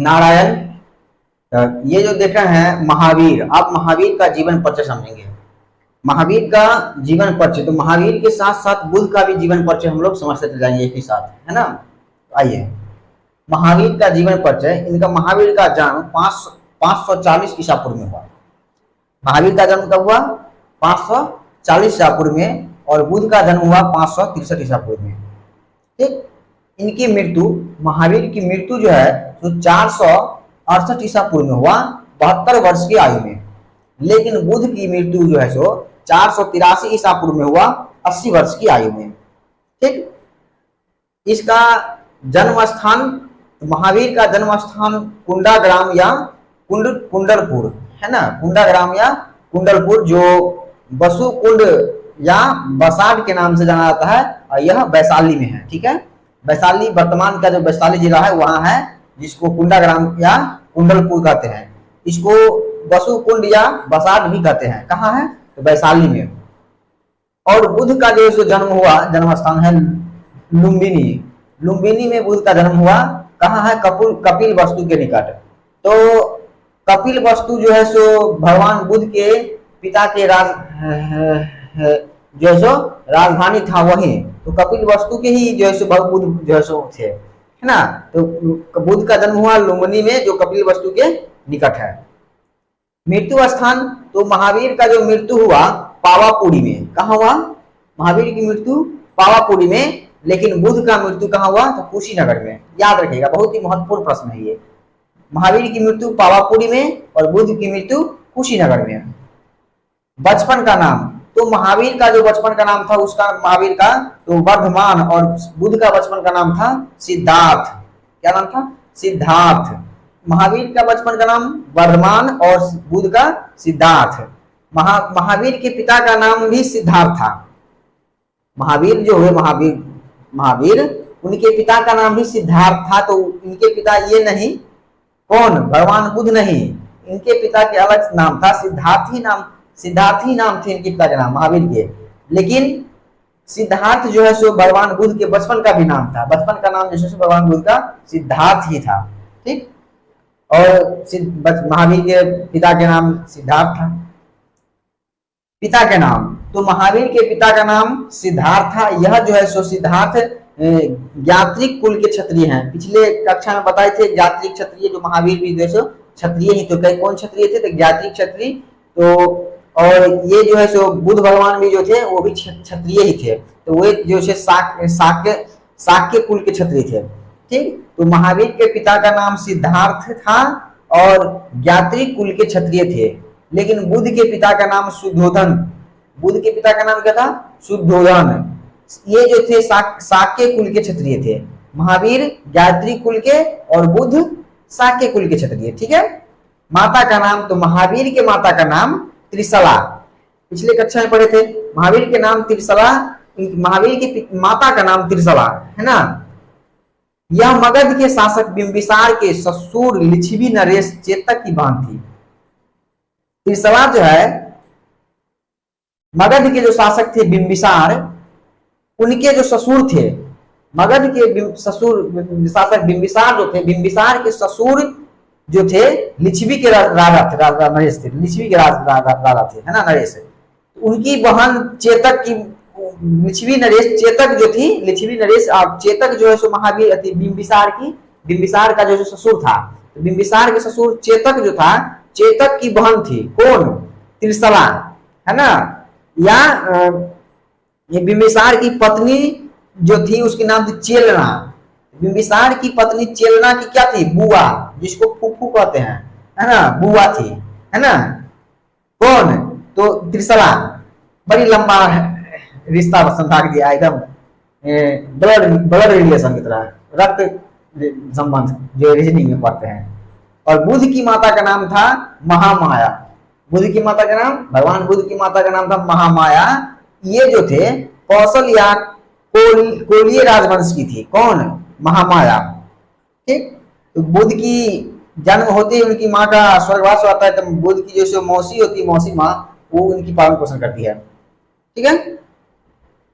नारायण। ये जो देख रहे हैं महावीर, आप महावीर का जीवन परिचय समझेंगे। महावीर का जीवन परिचय, तो महावीर के साथ साथ बुद्ध का भी जीवन परिचय हम लोग समझते चले जाएंगे एक ही साथ, है ना। आइए, महावीर का जीवन परिचय। इनका महावीर का जन्म 540 ईसा पूर्व में हुआ। महावीर का जन्म कब हुआ? 540 ईसा पूर्व में, और बुद्ध का जन्म हुआ 563 ईसा पूर्व में। ठीक। इनकी मृत्यु, महावीर की मृत्यु जो है तो 468 ईसा पूर्व में हुआ, 72 वर्ष की आयु में। लेकिन बुद्ध की मृत्यु जो है सो 483 ईसा पूर्व में हुआ, 80 वर्ष की आयु में। ठीक। इसका जन्म स्थान, महावीर का जन्म स्थान कुंडाग्राम या कुंडलपुर है ना, कुंडाग्राम या कुंडलपुर, जो बसु कुंड या बसाड के नाम से जाना जाता है, और यह वैशाली में है। ठीक है, वैशाली वर्तमान का जो वैशाली जिला है वहां है, जिसको कुंडाग्राम या कुंडलपुर कहते हैं। इसको बसु कुंड या बसाड भी कहते हैं। कहाँ है? तो वैशाली में। और बुद्ध का जो जन्म हुआ, जन्म स्थान है लुम्बिनी। लुम्बिनी में बुद्ध का जन्म हुआ। कहाँ है? कपिल वस्तु के निकट। तो कपिल वस्तु जो है सो भगवान बुद्ध के पिता के जो है सो राजधानी था वहीं। तो कपिल वस्तु के ही जो है सो बुद्ध जो है सो थे, है ना। तो बुद्ध का जन्म हुआ लुम्बिनी में, जो कपिल वस्तु के निकट है। मृत्यु स्थान, तो महावीर का जो मृत्यु हुआ पावापुरी में। कहाँ हुआ? महावीर की मृत्यु पावापुरी में, लेकिन बुद्ध का मृत्यु कहाँ हुआ? तो कुशीनगर में। याद रखिएगा, बहुत ही महत्वपूर्ण प्रश्न है ये। महावीर की मृत्यु पावापुरी में और बुद्ध की मृत्यु कुशीनगर में। बचपन का नाम, तो महावीर का जो बचपन का नाम था उसका, महावीर का तो वर्धमान, और बुद्ध का बचपन का नाम था सिद्धार्थ। क्या नाम था? सिद्धार्थ। महावीर का बचपन का नाम वर्धमान और बुद्ध का सिद्धार्थ। महावीर के पिता का नाम भी सिद्धार्थ था। महावीर जो हुए महावीर उनके पिता का नाम भी सिद्धार्थ था। तो इनके पिता ये नहीं, कौन? भगवान बुद्ध नहीं, इनके पिता के अलग नाम था, सिद्धार्थ ही नाम थे इनके पिता के नाम, महावीर के। लेकिन सिद्धार्थ जो है सो भगवान बुद्ध के बचपन का भी नाम था। बचपन का नाम जैसे भगवान बुद्ध का सिद्धार्थ ही था। ठीक। और महावीर के पिता के नाम सिद्धार्थ था। पिता के नाम, तो महावीर के पिता का नाम सिद्धार्थ था। यह जो है सो सिद्धार्थ ज्ञात्रिक कुल के क्षत्रिय हैं। पिछले कक्षा में बताए थे ज्ञात्रिक क्षत्रिय, जो महावीर भी जो है क्षत्रिय ही। तो कौन क्षत्रिय थे? तो ज्ञात्रिक क्षत्रिय। तो और ये जो है सो बुद्ध भगवान भी जो थे वो भी क्षत्रिय ही थे। तो वे जो है शाक्य कुल के क्षत्रिय थे। ठीक। तो महावीर के पिता का नाम सिद्धार्थ था और ज्ञात्रिक कुल के क्षत्रिय थे। लेकिन बुद्ध के पिता का नाम शुद्धोधन। बुद्ध के पिता का नाम क्या था? शुद्धोधन। ये जो थे शाक्य कुल के क्षत्रिय थे। महावीर ज्ञात्रिक कुल के और बुद्ध शाक्य कुल के क्षत्रिय। ठीक है। माता का नाम, तो महावीर के माता का नाम त्रिशला। पिछले कक्षा में पढ़े थे, महावीर के नाम त्रिशला, महावीर की माता का नाम त्रिशला, है ना। यह मगध के शासक बिंबिसार के ससुर लिच्छवी नरेश चेतक की बहन थी। त्रिशला जो है मगध के जो शासक थे बिंबिसार, उनके जो ससुर थे, मगध के ससुर शासक बिंबिसार जो थे, बिंबिसार के ससुर जो थे लिच्छवी के राजा थे, राजा नरेश थे, लिच्छवी के राजा थे, है ना, नरेश। उनकी बहन चेतक की, लिच्छवी नरेश चेतक जो थी, लिच्छवी नरेश और चेतक जो है सो महावीर थी बिंबिसार का जो ससुर था। तो बिंबिसार के ससुर चेतक जो था, चेतक की बहन थी कौन? त्रिशला, है ना। या ये बिंबिसार की पत्नी जो थी उसकी नाम थी चेलना। बिंबिसार की पत्नी चेलना की क्या थी? बुआ, जिसको फूफू कहते हैं, है ना, बुआ थी, है ना। कौन? तो त्रिशला। बड़ी लंबा रिश्ता संभाग दिया, एकदम ब्लड रिलेशन की तरह, रक्त संबंध जो रीजनिंग में पढ़ते हैं। और बुद्ध की माता का नाम था महामाया। बुद्ध की माता का नाम, भगवान बुद्ध की माता का नाम था महामाया। ये जो थे कौशल या कोलीय राजवंश की थी। कौन? महामाया। ठीक। तो बुद्ध की जन्म होते ही उनकी माँ का स्वर्गवास होता है। तो बुद्ध की जो मौसी होती है, मौसी माँ, वो उनकी पालन पोषण करती है। ठीक है।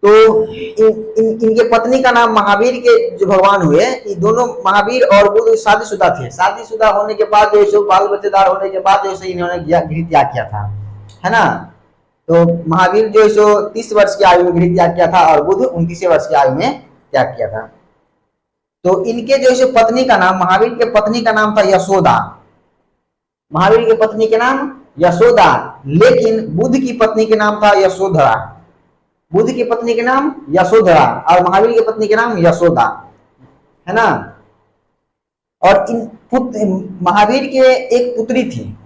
तो इनके पत्नी का नाम महावीर के जो भगवान हुए, ये दोनों महावीर और बुद्ध शादीशुदा थे। शादीशुदा होने के बाद जो है बाल बच्चेदार होने के बाद जो है इन्होंने गृह त्याग किया था, है ना। तो महावीर जो है 30 वर्ष की आयु में गृह त्याग किया था और बुद्ध 29 वर्ष की आयु में त्याग किया था। तो इनके जो है पत्नी का नाम, महावीर के पत्नी का नाम था यशोदा। महावीर के पत्नी के नाम यशोदा, लेकिन बुद्ध की पत्नी के नाम था यशोधरा। बुद्ध की पत्नी के नाम यशोधरा और महावीर की पत्नी के नाम यशोदा, है ना। और महावीर के एक पुत्री थी,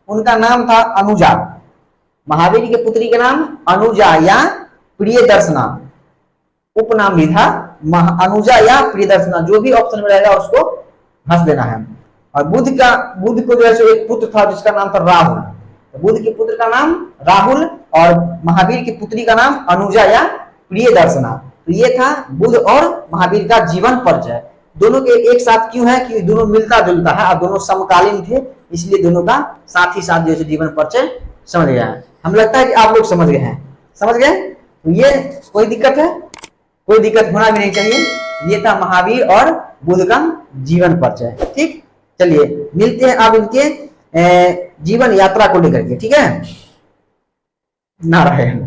उनका नाम था अनुजा। महावीर के पुत्री के नाम अनुजा या प्रियदर्शना, उपनाम भी था अनुजा या प्रियदर्शना, जो भी ऑप्शन में रहेगा उसको हंस देना है। और बुद्ध को जो है एक पुत्र था जिसका नाम था राहुल। तो बुद्ध के पुत्र का नाम राहुल और महावीर की पुत्री का नाम अनुजा या प्रियदर्शना। तो ये था बुद्ध और महावीर का जीवन परिचय। दोनों के एक साथ क्यों है कि दोनों मिलता जुलता है और दोनों समकालीन थे, इसलिए दोनों का साथ ही साथ जो है जीवन परिचय समझ गया है। हम लगता है कि आप लोग समझ गए हैं, समझ गए। तो ये कोई दिक्कत है? कोई दिक्कत होना भी नहीं चाहिए। ये था महावीर और बुद्ध का जीवन परिचय। ठीक, चलिए मिलते हैं अब इनके जीवन यात्रा को लेकर के, ठीक है। नारायण।